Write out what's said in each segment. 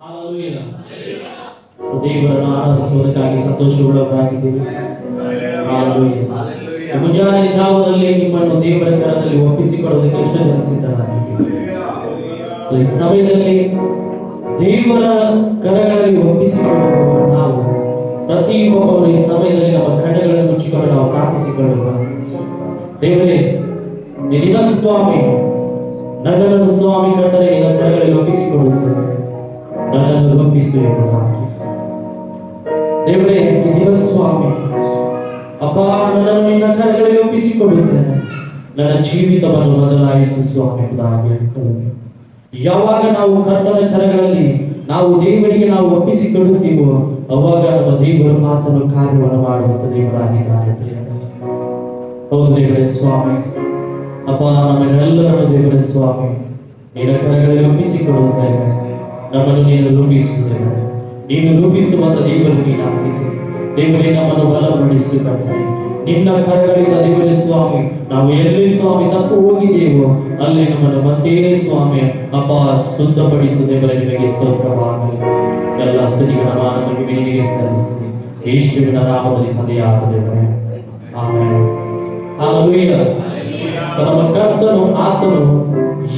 Hallelujah. So ದೇವರನ್ನು ಆರಾಧಿಸುವುದಕ್ಕಾಗಿ ಸಂತೋಷಗೊಳ್ಳಬೇಕಾಗಿದ್ದೀವಿ. Hallelujah. ಮುಂಜಾನೆ ಜಾವದಲ್ಲಿ ನಿಮ್ಮನ್ನು ದೇವರ ಕರದಲ್ಲಿ ಒಪ್ಪಿಸಿಕೊಡುವುದಕ್ಕೆ ಎಷ್ಟು ಜನ ಸಿದ್ಧರಾಗಿದ್ದೀರಿ? ಸೊ ಈ ಸಮಯದಲ್ಲಿ ದೇವರ ಕರಗಳಲ್ಲಿ ಒಪ್ಪಿಸಿಕೊಳ್ಳುವ ನಾವು ಪ್ರತಿಯೊಬ್ಬರು ಈ ಸಮಯದಲ್ಲಿ ನಮ್ಮ ಕಣ್ಣುಗಳನ್ನು ಮುಚ್ಚಿಕೊಂಡು ನಾವು ಪ್ರಾರ್ಥಿಸಿಕೊಳ್ಳುವ ದೇವರೇ, ಈ ದಿನ ಸ್ವಾಮಿ ನನ್ನನ್ನು ಸ್ವಾಮಿ ಕರ್ತನೆ ನಿನ್ನ ಕರಗಳಲ್ಲಿ ಒಪ್ಪಿಸಿಕೊಳ್ಳುತ್ತೇನೆ, ನನ್ನನ್ನು ರೂಪಿಸು ಎಂಬುದಾಗಿ. ದೇವರೇ, ಈ ದಿನ ಸ್ವಾಮಿ ಅಪ್ಪ ನನ್ನನ್ನು ನಿನ್ನ ಕರಗಳಲ್ಲಿ ಒಪ್ಪಿಸಿಕೊಳ್ಳುತ್ತೇನೆ, ನನ್ನ ಜೀವಿತವನ್ನು ಬದಲಾಯಿಸು ಸ್ವಾಮಿ ಎಂಬುದಾಗಿ ಹೇಳಿಕೊಳ್ಳುತ್ತೇನೆ. ಯಾವಾಗ ನಾವು ಕರ್ತನ ಕರಗಳಲ್ಲಿ ನಾವು ದೇವರಿಗೆ ನಾವು ಒಪ್ಪಿಸಿಕೊಳ್ಳುತ್ತೀವೋ ಅವಾಗ ನಮ್ಮ ದೇವರು ಆತನು ಕಾರ್ಯವನ್ನು ಮಾಡುವಂತ ದೇವರಾಗಿದ್ದಾನೆ. ಹೌದು ದೇವರೇ ಸ್ವಾಮಿ, ಅಪ್ಪ ನಮ್ಮೆಲ್ಲರನ್ನು ದೇವರೇ ಸ್ವಾಮಿ ನಿನ್ನ ಕರಗಳಲ್ಲಿ ಒಪ್ಪಿಸಿಕೊಳ್ಳುತ್ತೇವೆ. ನಮ್ಮನ್ನು ನೀನು ರೂಪಿಸುತ್ತೇವೆ, ನೀನು ರೂಪಿಸುವಂತ ದೇವರು ನೀನಾಗಿದ್ದೀರಿ. ದೇವರೇ, ನಮ್ಮನ್ನು ಬಲಪಡಿಸು ಕರ್ತನೆ. ನಿನ್ನ ಕರಗಳಿಂದ ದೇವರೇ ಸ್ವಾಮಿ ನಾವು ಎಲ್ಲಿ ಸ್ವಾಮಿ ತಪ್ಪು ಹೋಗಿದ್ದೇವೋ ಅಲ್ಲಿ ನಮ್ಮನ್ನು ಮತ್ತೆ ಸ್ವಾಮಿ ಅಪ್ಪ ಶುದ್ಧಪಡಿಸು. ದೇವರೇ, ನಿನಗೆ ಸ್ತೋತ್ರವಾಗಲಿ. ಎಲ್ಲ ಸ್ತುತಿಗಳ ಮಾನವನ್ನು ನಿನಗೆ ಸಲ್ಲಿಸಿ ಯೇಸುವಿನ ನಾಮದಲ್ಲಿ ತಂದೆಯಾದ ದೇವರೇ, ಆಮೆನ್. ಹಲ್ಲೆಲೂಯಾ. ನಮ್ಮ ಕರ್ತನು ಆತನು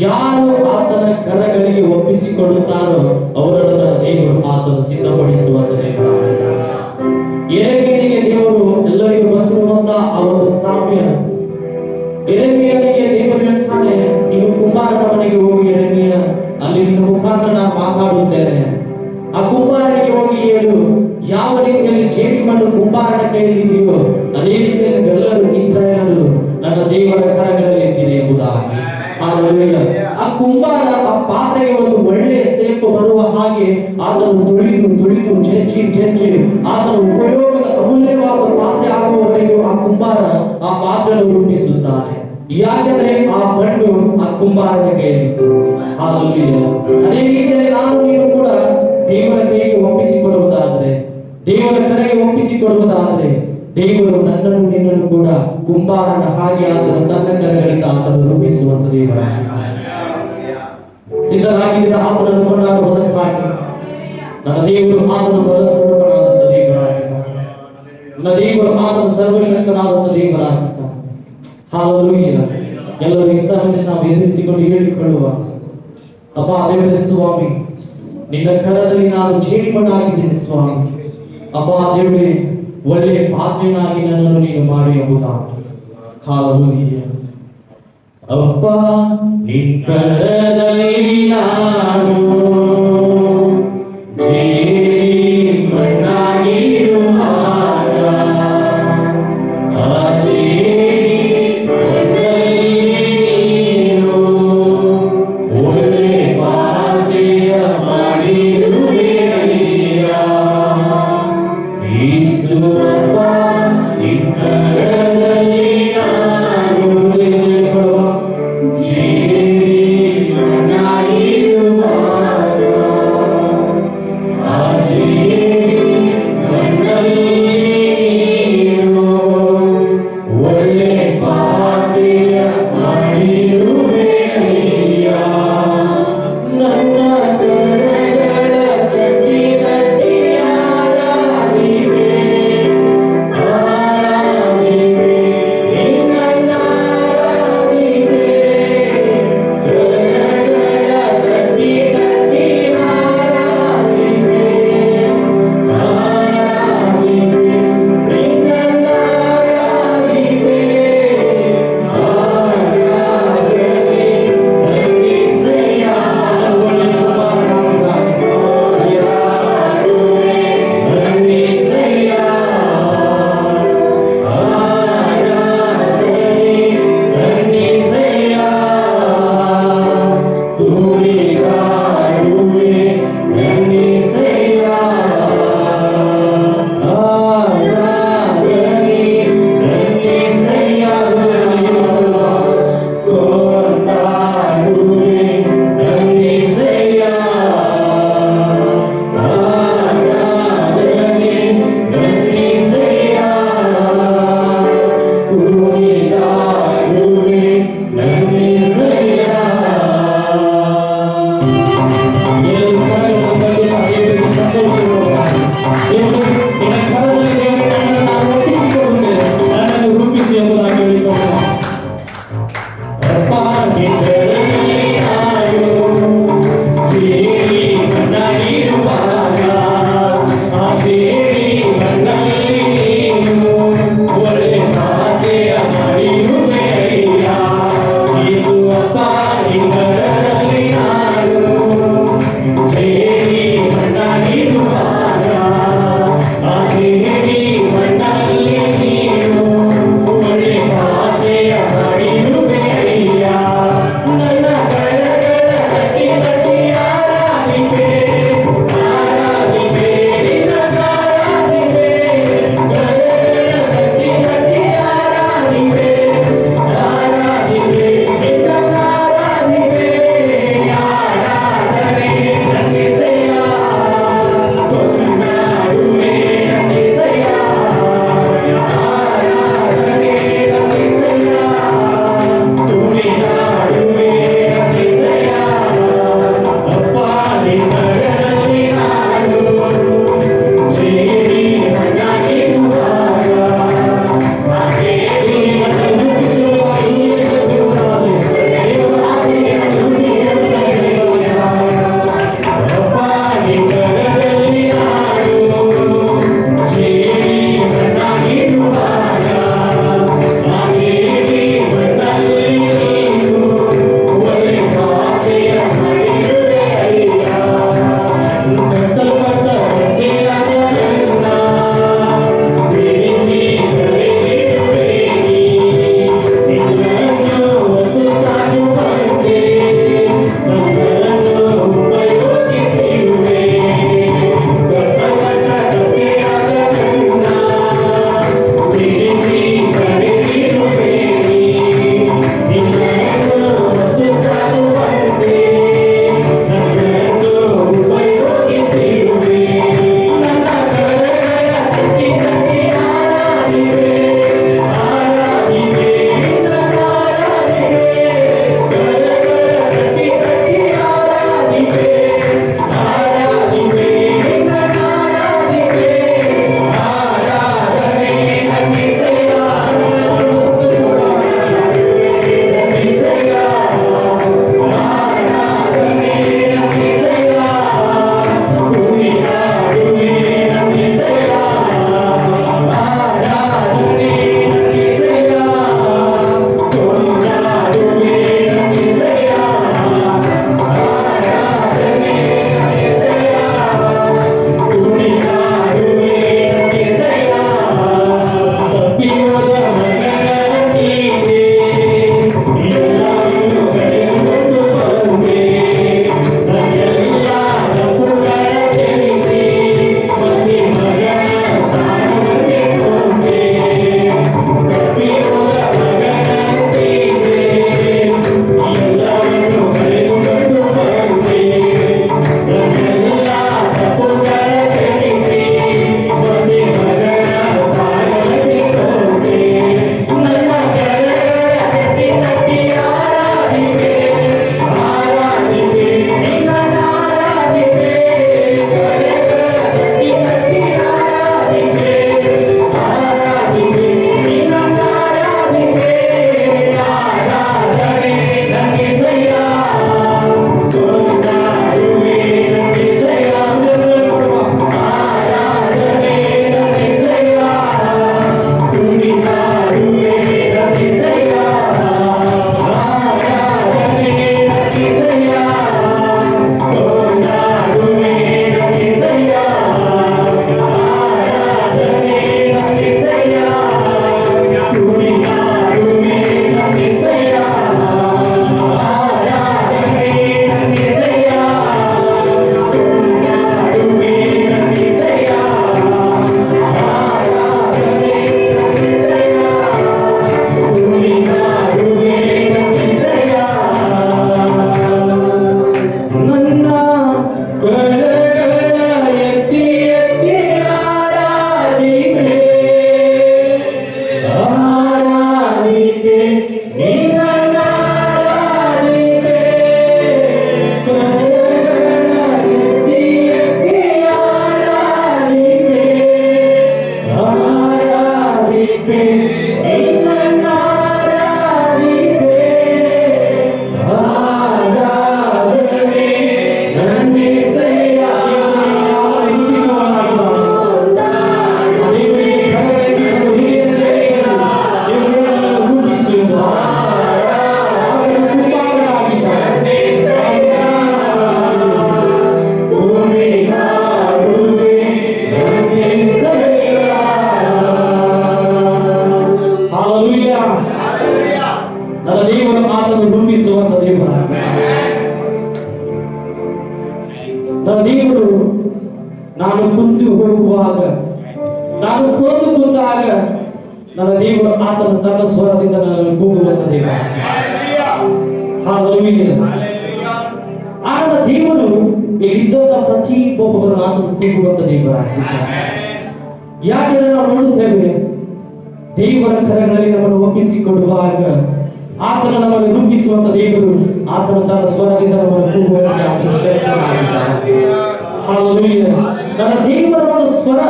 ಯಾರು ಆತನ ಕರಗಳಿಗೆ ಒಪ್ಪಿಸಿಕೊಳ್ಳುತ್ತಾರೋ ಅವರನ್ನು ನನ್ನ ದೇವರು ಆತನು ಸಿದ್ಧಪಡಿಸುವಂತ ದೇವರಾಗಿದ್ದಾನೆ. ಯೆರೆಮೀಯನಿಗೆ ದೇವರು ಎಲ್ಲರಿಗೂ ಗೊತ್ತಿರುವಂತ ಆ ಒಂದು ಸಾಮ್ಯ, ಯೆರೆಮೀಯನಿಗೆ ದೇವರು ಹೇಳ್ತಾನೆ, ನೀವು ಕುಂಬಾರನ ಮನೆಗೆ ಹೋಗಿ ಯೆರೆಮೀಯ, ಅಲ್ಲಿ ನಿನ್ನ ಮುಖಾಂತರ ನಾನು ಮಾತಾಡುತ್ತೇನೆ. ಆ ಕುಂಬಾರನಿಗೆ ಹೋಗಿ ಹೇಳು, ಯಾವ ರೀತಿಯಲ್ಲಿ ಜೇಡಿ ಮಣ್ಣು ಕುಂಬಾರನ ಕೈಯಲ್ಲಿದೆಯೋ ಅದೇ ರೀತಿಯಲ್ಲಿ ಎಲ್ಲರೂ ಇಸ್ರಾಯೇಲರು ನನ್ನ ದೇವರ ಕರಗಳಲ್ಲಿ ಇದ್ದೀರಿ ಎಂಬುದಾಗಿ. ಆ ಕುಂಬಾರ ಆ ಪಾತ್ರೆಗೆ ಒಂದು ಒಳ್ಳೆಯ ಸೇಪು ಬರುವ ಹಾಗೆ ಆತನು ತುಳಿದು ಚೆಂಚಿ ಆತನು ಉಪಯೋಗದ ಅಮೂಲ್ಯವಾದ ಪಾತ್ರೆ ಆಗುವವರೆಗೂ ಆ ಕುಂಬಾರ ಆ ಪಾತ್ರೆಯನ್ನು ರೂಪಿಸುತ್ತಾನೆ. ಯಾಕೆಂದ್ರೆ ಆ ಮಣ್ಣು ಆ ಕುಂಬಾರನ ಕೈಯಲ್ಲಿತ್ತು. ಹಲ್ಲೆಲೂಯಾ. ಅದೇ ರೀತಿಯಲ್ಲಿ ನಾನು ನೀನು ಕೂಡ ದೇವರ ಕೈಗೆ ಒಪ್ಪಿಸಿಕೊಡುವುದಾದ್ರೆ, ದೇವರ ಕರೆಗೆ ಒಪ್ಪಿಸಿಕೊಡುವುದಾದ್ರೆ ದೇವರು ನನ್ನನ್ನು ನಿನ್ನನ್ನು ಕೂಡ ಕುಂಬಾರನ ಹಾಗೆ ಆತನು ತನ್ನ ಕರಗಳಿಂದ ಆತನು ರೂಪಿಸುವಂತ ದೇವರಾಗಿದ್ದಾನೆ. ಸಿದ್ಧರಾಗಿದ್ದರೆ ಆತನನ್ನು ಕೊಂಡಾಡುವುದಕ್ಕಾಗಿ ನನ್ನ ದೇವರು ಆತನು ಬಲಸ್ವರೂಪನಾದಂತ ದೇವರಾಗಿದ್ದಾನೆ. ನನ್ನ ದೇವರು ಆತನು ಸರ್ವಶಕ್ತನಾದಂತ ದೇವರಾಗಿದ್ದಾನೆ. ಹಲ್ಲೆಲೂಯಾ. ಎಲ್ಲರೂ ಈ ಸಮಯದಲ್ಲಿ ನಾವು ಎದುರಿಸಿಕೊಂಡು ಹೇಳಿಕೊಳ್ಳುವ, ಅಪ್ಪ ದೇವರೇ ಸ್ವಾಮಿ, ನಿನ್ನ ಕರದಲ್ಲಿ ನಾನು ಜೇಡಿಮಣ್ಣಾಗಿದ್ದೀನಿ ಸ್ವಾಮಿ. ಅಪ್ಪ ದೇವರೇ, ಒಳ್ಳೆಯ ಪಾತ್ರೆನಾಗಿ ನನ್ನನ್ನು ನೀನು ಮಾಡಿ ಎಂಬುದಾಗಿ. ಹಲ್ಲೆಲೂಯಾ. ಅಪ್ಪ ನಿನ್ನ ಕರದಲ್ಲಿ ನಾನು ಜೇಡಿಮಣ್ಣಾಗಿರುವಾಗ ಆ ಜೇಡಿಮಣ್ಣಲ್ಲಿ ನೀನು ಒಳ್ಳೆಯ ಪಾತ್ರೆಯ ಮಾಡಿರುವೆಯಯ್ಯ. ಯೇಸುವಪ್ಪ ನಿನ್ನ ಕರದಲ್ಲಿ ನಾನು ಜೇಡಿಮಣ್ಣಾಗಿರುವಾಗ ಇದರಲ್ಲಿ ನಾನು ಸೇರಿ ಮಣ್ಣಲ್ಲಿರುವಾಗ ಆ ಸೇರಿ ಮಣ್ಣಲ್ಲಿ ನೀನು ಒಳ್ಳೆ ಮಾತೆಯ ಮಾಡಿರುವೆ ಅಯ್ಯ ಯೇಸುವಪ್ಪ ಇದರಲ್ಲಿ ನಾನು ಸೇರಿ ಮಣ್ಣಲ್ಲಿರುವಾಗ ಆ ಸೇರಿ ಮಣ್ಣಲ್ಲಿ ನೀನು ಒಳ್ಳೆ ಮಾತೆಯ ಮಾಡಿರುವೆ ಅಯ್ಯ ಎಂಬುದಾಗಿ. ನನ್ನ ದೇವರು ನಾನು ಕುಂತು ಹೋಗುವಾಗ, ನಾನು ಸೋತು ಕುಂತಾಗ ನನ್ನ ದೇವರು ಆತನು ತನ್ನ ಸ್ವರದಿಂದ ನನ್ನನ್ನು ಕೂಗುವಂತ ದೇವ. ಹಲ್ಲೆಲೂಯಾ. ಆ ನನ್ನ ದೇವರು ಇಲ್ಲಿದ್ದಂತ ಪ್ರತಿಯೊಬ್ಬೊಬ್ಬರು ಆತನು ಕೂಗುವಂತ ದೇವರಾಗಿದ್ದಾನೆ. ಯಾಕೆಂದ್ರೆ ನಾವು ನೋಡುತ್ತೇವೆ, ದೇವರ ಕರಗಳಲ್ಲಿ ನಮ್ಮನ್ನು ಒಪ್ಪಿಸಿಕೊಡುವಾಗ ಆತನ ನಮ್ಮನ್ನು ರೂಪಿಸುವಂತ ದೇವರು ಆತನ ತನ್ನ ಸ್ವರದಿಂದ ನಮ್ಮನ್ನು ಕೂಗುವಂತೆ ಆತನ ಶಕ್ತನಾಗಿದ್ದಾನೆ. ಹಲ್ಲೆಲೂಯಾ. ನನ್ನ ದೇವರ ಒಂದು ಸ್ವರ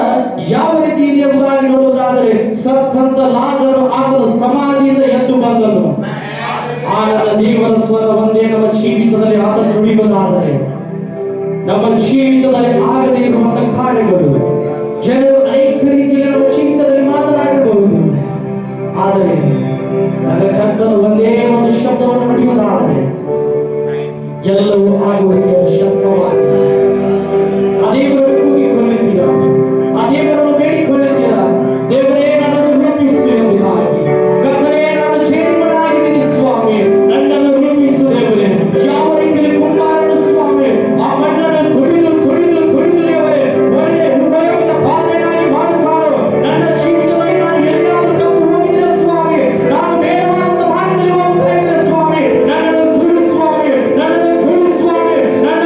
ಯಾವ ರೀತಿ ಇದೆ ಎಂಬುದಾಗಿ ನೋಡುವುದಾದರೆ, ಸತ್ತಂತ ಲಾಜರನು ಆತನ ಸಮಾಧಿಯಿಂದ ಎದ್ದು ಬಂದನು. ಆ ನನ್ನ ದೇವರ ಸ್ವರ ಒಂದೇ ನಮ್ಮ ಜೀವಿತದಲ್ಲಿ ಆತನು ನುಡಿಯುವುದಾದರೆ, ನಮ್ಮ ಜೀವಿತದಲ್ಲಿ ಆಗದೇ ಇರುವಂತಹ ಕಾರ್ಯಗಳು ಜನರು ಅನೇಕ ರೀತಿಯಲ್ಲಿ ನಮ್ಮ ಜೀವಿತದಲ್ಲಿ ಮಾತನಾಡಿರಬಹುದು. ಆದರೆ ನನ್ನ ಕರ್ತನು ಒಂದೇ ಒಂದು ಶಬ್ದವನ್ನು ನುಡಿಯುವುದಾದರೆ ಎಲ್ಲವೂ ಆಗುವುದಕ್ಕೆ ಶಕ್ತವಾಗಿ. ಅದೇವರನ್ನು ಕೂಗಿಕೊಳ್ಳುತ್ತೀರಾ, ಅದೇವರನ್ನು ಬೇಡಿಕೊಳ್ಳುತ್ತೀರಾ, ದೇವರೇ ನನ್ನನ್ನು ರೂಪಿಸು ಎಂಬುದಾಗಿ. ಕರ್ತನೇ, ನಾನು ಜೇಡಿಮಣ್ಣಾಗಿದ್ದೀನಿ ಸ್ವಾಮಿ, ನನ್ನನ್ನು ರೂಪಿಸು ದೇವರೇ. ಯಾವ ರೀತಿಯಲ್ಲಿ ಕುಂಬಾರನು ಸ್ವಾಮಿ ಆ ಮಣ್ಣನ್ನು ತೊಳೆದು ದೇವರೇ ಒಳ್ಳೆಯ ಉಪಯೋಗದ ಪಾತ್ರೆಯಾಗಿ ಮಾಡುತ್ತಾನೋ, ನನ್ನ ಜೀವಿತದಲ್ಲಿ ನಾನು ಎಲ್ಲಿಯಾದರೂ ತಪ್ಪು ಹೋಗಿದ್ದೆ ಸ್ವಾಮಿ, ನಾನು ಬೇಡವಾದಂತ ಮಾರ್ಗದಲ್ಲಿ ಹೋಗುತ್ತಾ ಇದ್ದೆ ಸ್ವಾಮಿ, ನನ್ನನ್ನು ತುಳು ಸ್ವಾಮಿ, ನನ್ನನ್ನು ತುಳು ಸ್ವಾಮಿ, ನನ್ನ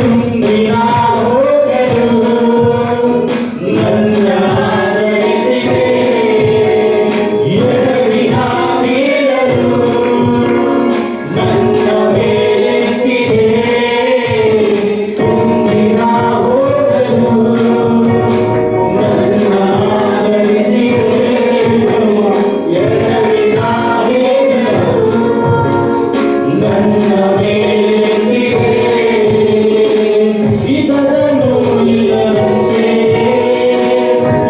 ತುಂಬಿನ ಹೋಗಲು ನನ್ನ ಆಧರಿಸಿದೆ. ಎಡವಿನ ಬೀಳಲು ನನ್ನ ಮೇಲೆತ್ತಿದೆ. ತುಂಬಿನ ಹೋಗಲು ನನ್ನ ಆಧರಿಸಿದೆ. ಎಡವಿನ ಬೀಳಲು ನನ್ನ ಮೇಲೆತ್ತಿದೆ. ಇದರನ್ನು ಇಲ್ಲದಂತೆ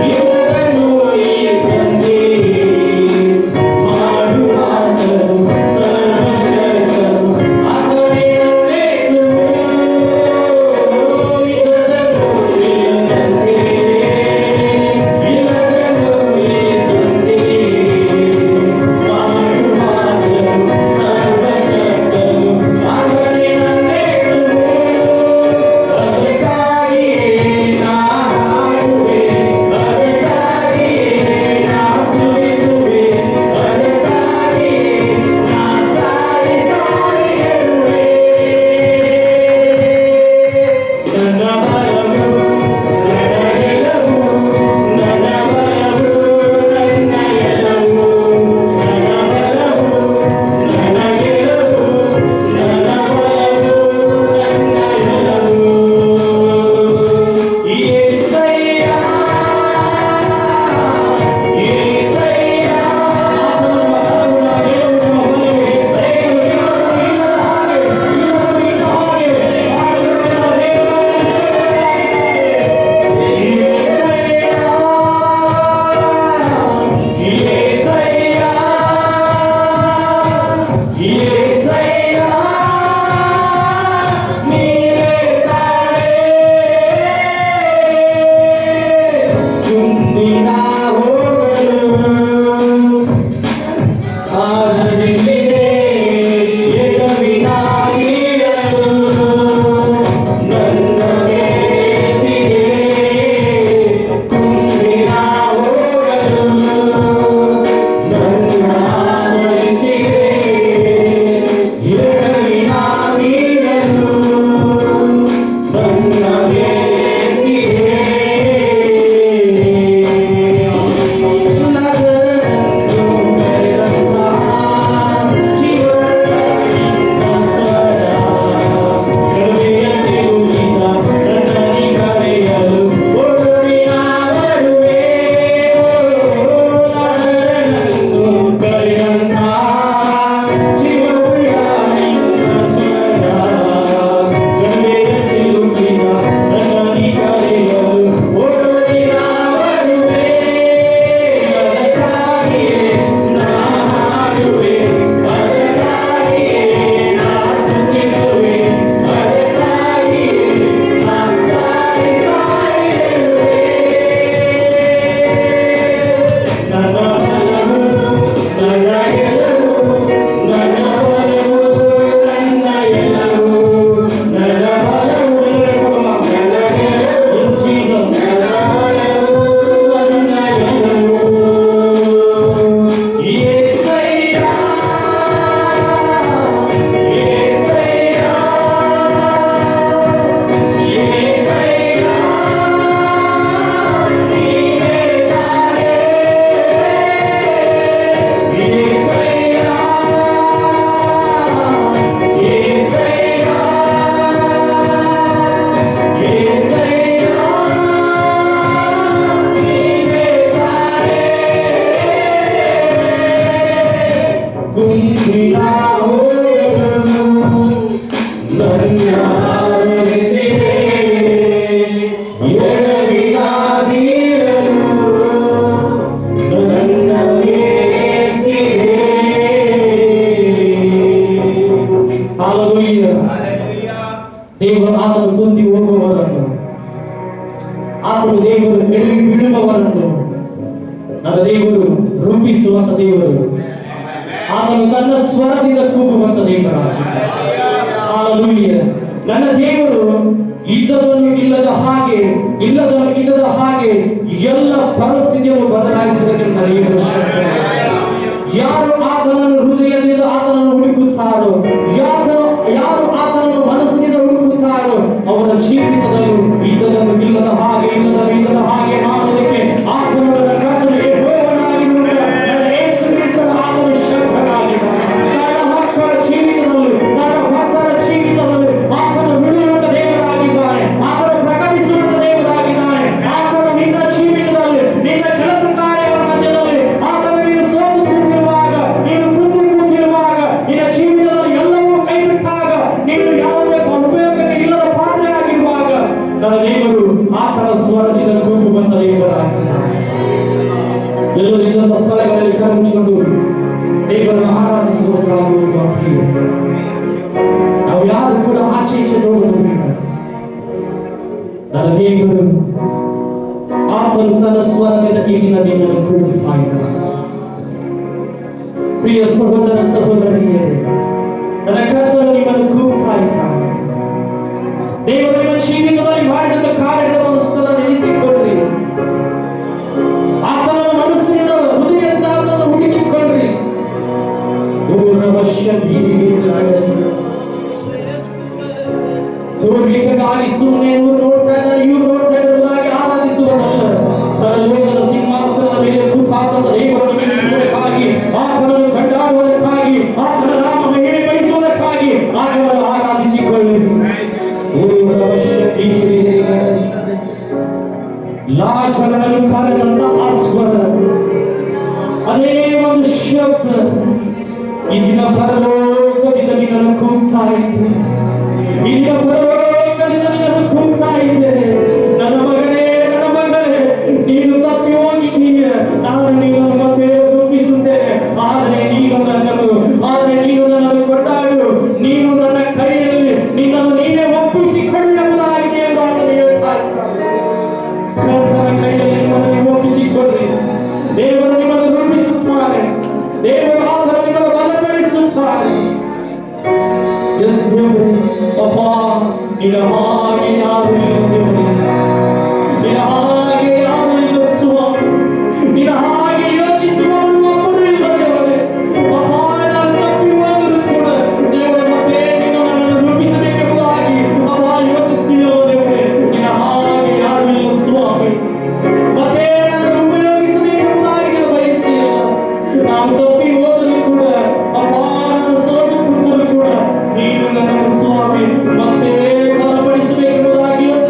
ಇದರನ್ನು ಈ ಸಂಧಿ ಮಾಡುವಾತನು ಸರ್ವಶಕ್ತನು ಅವನೇ ಯೇಸುವು. ಇದರನ್ನು ಇಲ್ಲದಂತೆ ಇದರನ್ನು ಈ ಸಂಧಿ ಮಾಡುವಾತನು ಸರ್ವಶಕ್ತನು ಅವನೇ ಯೇಸುವು. ಅದಕ್ಕಾಗಿಯೇ ನಾ ಹಾಡುವೆ, ಅದಕ್ಕಾಗಿಯೇ ನಾ ಸ್ತುತಿಸುವೆ, ಅದಕ್ಕಾಗಿಯೇ ನಾ ಸಾರಿ ಸಾರಿ ಹೇಳುವೆ. ನನ್ನ ಬಲವು ನನ್ನ ಗೆಲುವು, ನನ್ನ ಬಲವು ನನ್ನ ಎಲ್ಲವೂ, ನನ್ನ ಬಲವು ನನ್ನ ಗೆಲುವು, ನನ್ನ ಬಲವು ನನ್ನ ಎಲ್ಲವೂ. యేసయ్య యేసయ్య ತುಂಬಿನ ಹೋಗಲು ಆಧರಿಸಿದೆ. ಎಡವಿನ ಬೀಳಲು ನನ್ನ ಮೇಲೆತ್ತಿದೆ. ತುಂಬಿನ ಹೋಗಲು ನನ್ನ ಆಧರಿಸಿದೆ. ಎಡವಿನ ಬೀಳಲು ನನ್ನ ಮೇಲೆತ್ತಿದೆ. ದೇವರು ಆತನು ಕುಂದಿ ಹೋಗುವವರನ್ನು, ಆತನು ದೇವರು ಎಡವಿ ಬೀಳುವವರನ್ನು ನನ್ನ ದೇವರು ರೂಪಿಸುವಂತ ದೇವರು, ಆತನು ತನ್ನ ಸ್ವರದಿಂದ ಕೂಗುವಂತ ದೇವರಾಗಿದ್ದಾನೆ. ಹಾಲೆಲೂಯಾ. ನನ್ನ ದೇವರು ಇದ್ದದನ್ನು ಇಲ್ಲದ ಹಾಗೆ, ಇಲ್ಲದನ್ನು ಇಲ್ಲದ ಹಾಗೆ ಎಲ್ಲ ಪರಿಸ್ಥಿತಿಯನ್ನು ಬದಲಾಯಿಸುವುದಕ್ಕೆ ನನ್ನ ದೇವರು ಶಕ್ತ. ಯಾರು ಆತನನ್ನು ಹೃದಯದಿಂದ ಆತನನ್ನು ಹುಡುಕುತ್ತಾರೋ, ಯಾರು ಆತನನ್ನು ಮನಸ್ಸಿನಿಂದ ಹುಡುಕುತ್ತಾರೋ ಅವರ ಜೀವಿತದಲ್ಲೂ ಇದ್ದದನ್ನು ಇಲ್ಲದ ಹಾಗೆ ಇಲ್ಲದ ಹಾಗೆ ಮಾಡುವುದಕ್ಕೆ ಆತನು ನನ್ನ ಕರ್ತನಿಗೆ ಯೆಹೋವನಾಗಿರುವಂತ ನನ್ನ ಯೇಸು ಕ್ರಿಸ್ತನ ಆತನು ಶಕ್ತನಾಗಿದ್ದಾನೆ. ನನ್ನ ಮಕ್ಕಳ ಜೀವಿತದಲ್ಲೂ ನನ್ನ ಭಕ್ತರ ಜೀವಿತದಲ್ಲೂ ಆತನು ನುಡಿಯುವಂತ ದೇವರಾಗಿದ್ದಾನೆ. ಆತನು ಪ್ರಕಟಿಸುವಂತ ದೇವರಾಗಿದ್ದಾನೆ. ಆತನು ನಿನ್ನ ಜೀವಿತದಲ್ಲಿ ನಿನ್ನ ಕೆಲಸ ಕಾರ್ಯಗಳ ಮಧ್ಯದಲ್ಲಿ ಆತನು ನೀನು ಸೋತು ಕೂತಿರುವಾಗ, ನೀನು ಕುಂದು ಕೂತಿರುವಾಗ, ನಿನ್ನ ಜೀವಿತದಲ್ಲಿ ಎಲ್ಲವೂ ಕೈ ಬಿಟ್ಟಾಗ, ನೀನು ಯಾವುದೇ ಉಪಯೋಗಕ್ಕೆ ಇಲ್ಲದ ಪಾತ್ರೆ ಆಗಿರುವಾಗ ನನ್ನ ದೇವರು ಆತನ ಸ್ವರದಿಂದ ಕೂಗುವಂತ ದೇವರಾಗಿದ್ದಾನೆ. ಎಲ್ಲರೂ ಇದ್ದಂತ ಸ್ಥಳಗಳಲ್ಲಿ ಕರೆಂಚಿಕೊಂಡು ದೇವರನ್ನು ಆರಾಧಿಸುವುದಕ್ಕಾಗಿ ಹೋಗುವ ಪ್ರಿಯ. ನಾವು ಯಾರು ಕೂಡ ಆಚೆ ಈಚೆ ನೋಡೋದು ಬೇಡ. ನನ್ನ ದೇವರು ಆತನು ತನ್ನ ಸ್ವರದಿಂದ ಈ ದಿನ ನಿನ್ನನ್ನು ಕೂಗುತ್ತಾ ಇದ್ದಾನೆ. ಪ್ರಿಯ ಸಹೋದರ ಸಹೋದರಿಯರೇ, ನನ್ನ ಕರ್ತನು ನಿಮ್ಮನ್ನು ಕೂಗುತ್ತಾ ಇದ್ದಾನೆ. ದೇವರು ನಿಮ್ಮ ಜೀವಿತದಲ್ಲಿ ಮಾಡಿದಂತ ಕಾರ್ಯಗಳನ್ನು ಸಲ ನೆನೆಸಿಕೊಳ್ಳ್ರಿ. ಆತನ ಮನಸ್ಸಿನಿಂದ ಹೃದಯದಿಂದ ಆತನನ್ನು ಹುಡುಕಿಕೊಳ್ಳ್ರಿ. ತೋರ್ಬೇಕಾಗಿ ಸುಮ್ಮನೆ ನೋಡ್ತಾ ಇದ್ದಾರೆ, ಇವ್ರು ನೋಡ್ತಾ ಇರುವುದಾಗಿ ಆರಾಧಿಸುವುದಲ್ಲ. ಪರಲೋಕದ ಸಿಂಹಾಸನದ ಮೇಲೆ ಕೂತಾದಂತ ದೇವರನ್ನು ಮೆಚ್ಚಿಸುವುದಕ್ಕಾಗಿ, ಆತನನ್ನು ಕೊಂಡಾಡುವುದಕ್ಕಾಗಿ, ಆತನ ನಾಮ ಮಹಿಮೆ ಗಳಿಸುವುದಕ್ಕಾಗಿ ಆತನನ್ನು ಆರಾಧಿಸಿಕೊಳ್ಳಿ. ಲಾಜರನನ್ನು ಕರೆದಂತ ಆ ಸ್ವರ, ಅದೇ ಒಂದು ಶಬ್ದ ಈ ದಿನ ಪರಲೋಕದಿಂದ ನಿನ್ನನ್ನು ಕೂಗ್ತಾ ಇದೆ. ಈ ದಿನ ಪರಲೋಕದಿಂದ ನಿನ್ನನ್ನು ಕೂಗ್ತಾ ಇದೆ. ನನ್ನ ಮಗನೇ, ನನ್ನ ಮಗನೇ, ನೀನು ತಪ್ಪಿ ಹೋಗಿದ್ದೀಯ. ನಾನು ನಿನ್ನನ್ನು ಮತ್ತೆ ರೂಪಿಸುತ್ತೇನೆ. ಆದರೆ ನೀನು ನನ್ನನ್ನು ಕೊಂಡಾಡು. ನೀನು ನನ್ನ ಕೈಯಲ್ಲಿ ನಿನ್ನನ್ನು ನೀನೇ ಒಪ್ಪಿಸಿಕೊಳ್ಳು ಎಂಬುದಾಗಿದೆ ಎಂದು ಆತನು ಹೇಳ್ತಾ ಇದ್ದಾನೆ. ಕರ್ತನ ಕೈಯಲ್ಲಿ ನಿಮ್ಮನ್ನು ನೀವು ಒಪ್ಪಿಸಿಕೊಳ್ಳಿ. ದೇವರು ನಿಮ್ಮನ್ನು ರೂಪಿಸುತ್ತಾನೆ. ದೇವರು ಆತನು ನಿಮ್ಮನ್ನು ಬಲಪಡಿಸುತ್ತಾನೆ. ಎಸ್ ದೇವರೇ, ಅಪ್ಪ, ನಿನ್ನ ಹಾಗೆ ಯಾರು ಇಲ್ಲ ದೇವರೇ. ನಿನ್ನ ಹಾಗೆ ಯಾರು ಇಲ್ಲ ಸ್ವಾಮಿ. ನಿನ್ನ ಹಾಗೆ ಯೋಚಿಸುವವರು ಒಬ್ಬರು ಇಲ್ಲ ದೇವರೇ. ಅಪ್ಪ, ನಾನು ತಪ್ಪಿ ಹೋದರೂ ಕೂಡ ದೇವರೇ ಮತ್ತೆ ನೀನು ನನ್ನನ್ನು ರೂಪಿಸಬೇಕೆಂಬುದಾಗಿ ಅಪ್ಪ ಯೋಚಿಸ್ತೀಯೋ ದೇವರೇ. ನಿನ್ನ ಹಾಗೆ ಯಾರು ಇಲ್ಲ ಸ್ವಾಮಿ. ಮತ್ತೆ ನನ್ನನ್ನು ಉಪಯೋಗಿಸಬೇಕೆಂಬುದಾಗಿ ನೀನು ಬಯಸ್ತೀಯಲ್ಲ. ನಾವು ತಪ್ಪಿ ಹೋದರೂ ಕೂಡ ಅಪ್ಪ, ನಾನು ಸೋತು ಕೂತರೂ ಕೂಡ ನೀನು ನನ್ನನ್ನು ಸ್ವಾಮಿ ಮತ್ತೆ ಬಲಪಡಿಸಬೇಕೆಂಬುದಾಗಿ ಯೋಚಿಸ್ತೀಯ.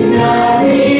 ಆರಾಧನೆ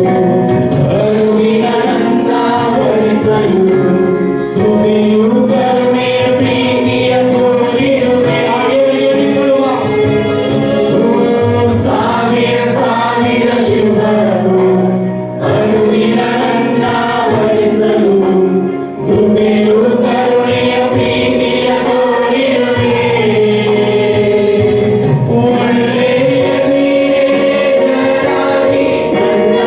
ಕರುಣಿನ ನನ್ನ ವರಿಸಲು ಕೃಪೆಯು ಕರುಣೆಯ ಪ್ರೀತಿಯ ತೋರಿರುವೆ. ಸಾವಿರ ಸಾವಿರ ಶುಭಗಳು ಅನುದಿನ ನನ್ನ ವರಿಸಲು ಕೃಪೆಯು ಕರುಣೆಯ ಪ್ರೀತಿಯ ತೋರಿರುವೆ. ಒಳ್ಳೆಯ ವೀರೇಶರಾಗಿ ನನ್ನ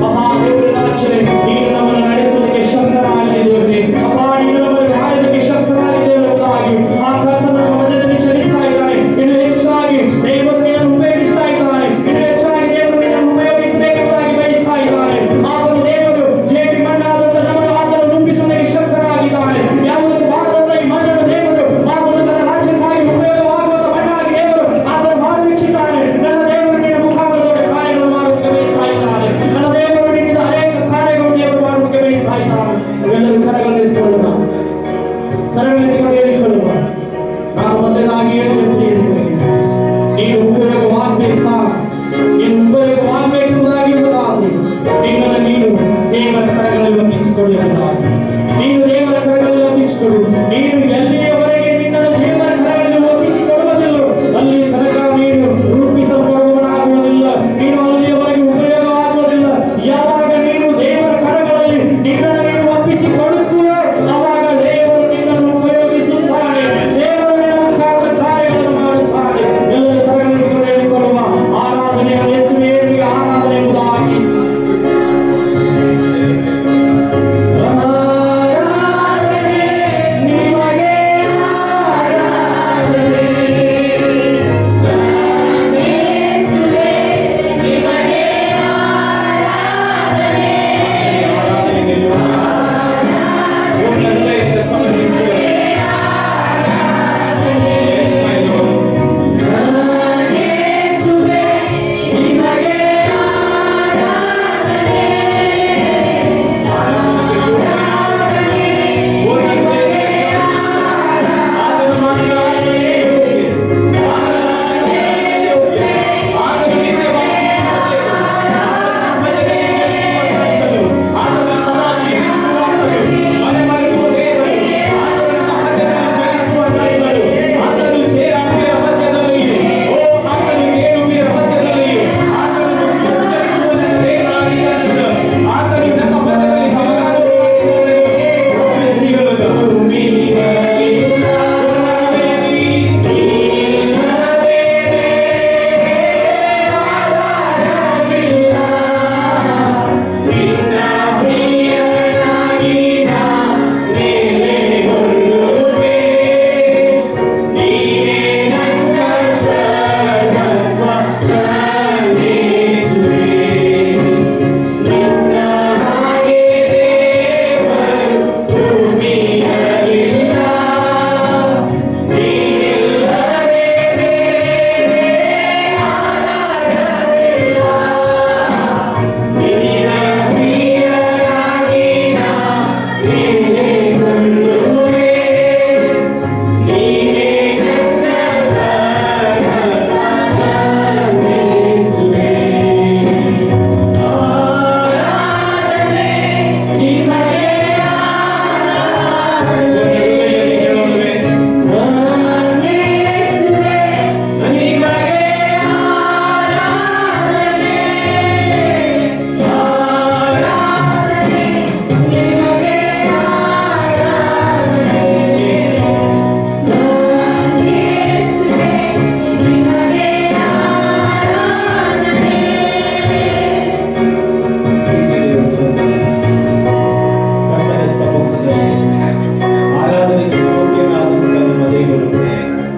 ಅಪ್ಪ ದೇವರ ರಾಜ್ಯವೇ ನೀನು ನಮ್ಮನ್ನು ನಡೆಸುವುದಕ್ಕೆ ಶಕ್ತನಾಗಿದೆ ದೇವರೇ. ಅಪ್ಪ ನೀನು ನಮ್ಮನ್ನು ಕಾಯುವುದಕ್ಕೆ ಶಕ್ತನಾಗಿದೆ ಎಂಬುದಾಗಿ ಆ ಕರ್ತನ ನಮ್ಮ ಮಧ್ಯದಲ್ಲಿ ಚಲಿಸ್ತಾ ಇದ್ದಾನೆ. ಇನ್ನು ಹೆಚ್ಚಾಗಿ ದೇವರು ನಿನ್ನನ್ನು ಉಪಯೋಗಿಸ್ತಾ ಇದ್ದಾನೆ. ಇನ್ನು ಹೆಚ್ಚಾಗಿ ದೇವರು ನಿನ್ನನ್ನು ಉಪಯೋಗಿಸಬೇಕೆಂಬುದಾಗಿ ಬಯಸ್ತಾ ಇದ್ದಾನೆ. ಆತನು ದೇವರು ಜೇಡಿ ಮಣ್ಣಾದಂತ ನಮ್ಮನ್ನು ಆತನು ರೂಪಿಸುವುದಕ್ಕೆ ಶಕ್ತನಾಗಿದ್ದಾನೆ. ಯಾವುದಕ್ಕೆ ಬಾರದಂತ ಈ ಮಣ್ಣನ್ನು ದೇವರು ಆತನು ತನ್ನ ರಾಜ್ಯಕ್ಕಾಗಿ ಉಪಯೋಗವಾಗುವಂತ ಮಣ್ಣಾಗಿ ದೇವರು ಆತನು ಮಾಡಿರುತ್ತಾನೆ. ನನ್ನ ದೇವರು ನಿನ್ನ ಮುಖಾಂತರದೊಡೆ ಕಾರ್ಯಗಳನ್ನು ಮಾಡುವುದಕ್ಕೆ ಬಯಸ್ತಾ ಇದ್ದಾನೆ. ನನ್ನ ದೇವರು ನಿನ್ನಿಂದ ಅನೇಕ ಕಾರ್ಯಗಳನ್ನು ದೇವರು ಮಾಡುವುದಕ್ಕೆ ಬಯಸ್ತಾ ಇದ್ದಾನೆ. ನಾವೆಲ್ಲರೂ ಕರಗಳನ್ನು ಎತ್ತಿಕೊಳ್ಳೋಣ, ಕರಗಳನ್ನು ಎತ್ತಿಕೊಂಡು ಹೇಳಿಕೊಳ್ಳುವ. ನಾನು ಮೊದಲಾಗಿ ಹೇಳಿದೆ ಪ್ರಿಯರೇ, ನೀನು ಉಪಯೋಗವಾಗಬೇಕಾ, ನೀನು ಉಪಯೋಗವಾಗಬೇಕೆಂಬುದಾಗಿರುವುದಾದರೆ ನಿನ್ನನ್ನು ನೀನು ದೇವರ ಕರಗಳಲ್ಲಿ ಒಪ್ಪಿಸಿಕೊಳ್ಳುವುದಾಗಿ, ನೀನು ದೇವರ ಕರಗಳಲ್ಲಿ ಒಪ್ಪಿಸಿಕೊಡು. ನೀನು ಎಲ್ಲಿಯವರೆಗೆ ನಿನ್ನನ್ನು ದೇವರ ಕರಗಳಲ್ಲಿ ಒಪ್ಪಿಸಿಕೊಳ್ಳುವುದಿಲ್ಲ ಅಲ್ಲಿ ತನಕ ನೀನು ರೂಪಿಸಲ್ಪಡುವವನಾಗುವುದಿಲ್ಲ. ನೀನು ಅಲ್ಲಿಯವರೆಗೆ ಉಪಯೋಗವಾಗುವುದಿಲ್ಲ. ಯಾವಾಗ ನೀನು ದೇವರ ಕರಗಳಲ್ಲಿ ನಿನ್ನನ್ನು ನೀನು ಒಪ್ಪಿಸಿಕೊಳ್ಳುತ್ತೀಯೋ ಆವಾಗ ದೇವರು ನಿನ್ನನ್ನು ಉಪಯೋಗಿಸುತ್ತಾನೆ. ದೇವರು ನಿನ್ನ ಮುಖಾಂತರ ಕಾರ್ಯಗಳನ್ನು ಮಾಡುತ್ತಾನೆ. ಎಲ್ಲರ ಕರಗಳನ್ನು ಹೇಳಿಕೊಳ್ಳುವ ಆರಾಧನೆ ಯೇಸುವಿಗೆ ಆರಾಧನೆ ಎಂಬುದಾಗಿ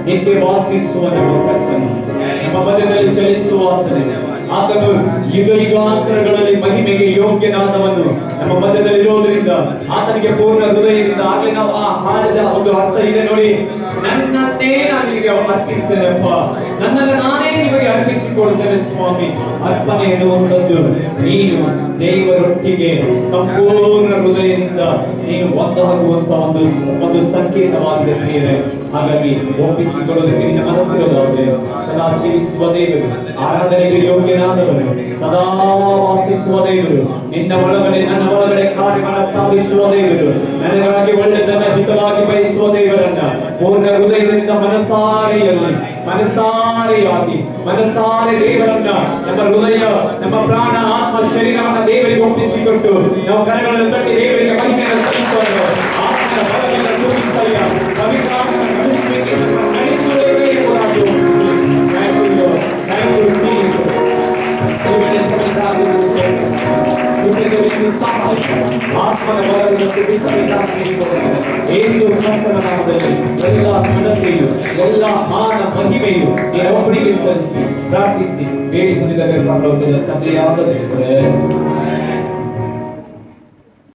ನಿತ್ಯ ವಾಸಿಸುವ ನಮ್ಮ ಕರ್ತನು, ನಮ್ಮ ಮಧ್ಯದಲ್ಲಿ ಚಲಿಸುವ ಆತನು ಯುಗ ಯುಗಾಂತರಗಳಲ್ಲಿ ಮಹಿಮೆಗೆ ಯೋಗ್ಯನಾದವನು ನಮ್ಮ ಮಧ್ಯದಲ್ಲಿ ಇರೋದ್ರಿಂದ ಆತನಿಗೆ ಪೂರ್ಣ ಹೃದಯದಿಂದ ಆಗ್ಲೇ ನಾವು ಆ ಹಾಡಿದ ಒಂದು ಅರ್ಥ ಇದೆ ನೋಡಿ. ನನ್ನನ್ನೇ ನಾನು ನಿಮಗೆ ಅರ್ಪಿಸ್ತೇನೆ ಅಪ್ಪ, ನನ್ನನ್ನು ನಾನೇ ನಿಮಗೆ ಅರ್ಪಿಸಿಕೊಳ್ತೇನೆ ಸ್ವಾಮಿ. ಅರ್ಪಣೆ ಎನ್ನುವಂಥದ್ದು ನೀನು ದೇವರೊಟ್ಟಿಗೆ ಸಂಪೂರ್ಣ ಹೃದಯದಿಂದ ನೀನು ಒಂದಾಗುವಂತ ಒಂದು ಸಂಕೇತವಾಗಿದೆ ಪ್ರಿಯರೇ. ಹಾಗಾಗಿ ಒಪ್ಪಿಸಿಕೊಳ್ಳೋದಕ್ಕೆ ನಿನ್ನ ಮನಸ್ಸಿರೋದಾದ್ರೆ ಸದಾ ಜೀವಿಸುವ ದೇವರು, ಆರಾಧನೆಗೆ ಯೋಗ್ಯನಾದವನು, ಸದಾ ವಾಸಿಸುವ ದೇವರು, ನಿನ್ನ ಒಳಗಡೆ ನನ್ನ ಒಳಗಡೆ ಕಾರ್ಯವನ್ನು ಸಾಧಿಸುವ ದೇವರು, ನನಗಾಗಿ ಒಳ್ಳೆದನ್ನ ಹಿತವಾಗಿ ಬಯಸುವ ದೇವರನ್ನ ಪೂರ್ಣ ಹೃದಯದಿಂದ ಮನಸಾರೆಯಾಗಿ ದೇವರನ್ನ ನಮ್ಮ ಹೃದಯ, ನಮ್ಮ ಪ್ರಾಣ, ಆತ್ಮ, ಶರೀರವನ್ನ ದೇವರಿಗೆ ಒಪ್ಪಿಸಿಕೊಟ್ಟು ನಾವು ಕರಗಳನ್ನು ತಟ್ಟಿ ದೇವರಿಗೆ ಮಹಿಮೆಯನ್ನು ಸಲ್ಲಿಸುವಾಗ ಆತ್ಮನ ಬಲದಿಂದ ತೋರಿಸಲ್ಲ ಪವಿತ್ರಾತ್ಮನ ನಡೆಸುವುದೇ ಹೋರಾಟು. Thank you, Jesus. ಆತ್ಮನ ಬಲದಿಂದ ತುಂಬಿಸಬೇಕಾಗಿ ಯೇಸು ಕ್ರಿಸ್ತನ ನಾಮದಲ್ಲಿ ಎಲ್ಲ ಘನತೆಯು ಎಲ್ಲ ಮಾನ ಮಹಿಮೆಯು ನೀನು ಒಬ್ಬನಿಗೆ ಸಲ್ಲಿಸಿ ಪ್ರಾರ್ಥಿಸಿ ಬೇಡಿ ಹೊಂದಿದ ಪರಲೋಕದ ತಂದೆಯಾದ ದೇವರೇ